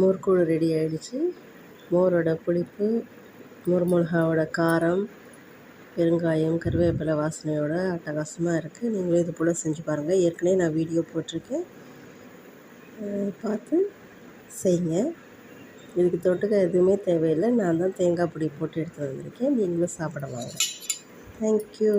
மோர்க்கூழ் ready ஆகிடுச்சு. மோரோட புளிப்பு, மோர் மிளகாவோட காரம், பெருங்காயம், கருவேப்பிலை வாசனையோட அட்டகாசமாக இருக்குது. நீங்களும் இது போல் செஞ்சு பாருங்கள். ஏற்கனவே நான் வீடியோ போட்டிருக்கேன், பார்த்து செய்யுங்க. இதுக்கு தொட்டுக்க எதுவுமே தேவையில்லை. நான் தான் தேங்காய் பொடி போட்டு எடுத்து வந்திருக்கேன். நீங்களும் சாப்பிட வாங்க. தேங்க்யூ.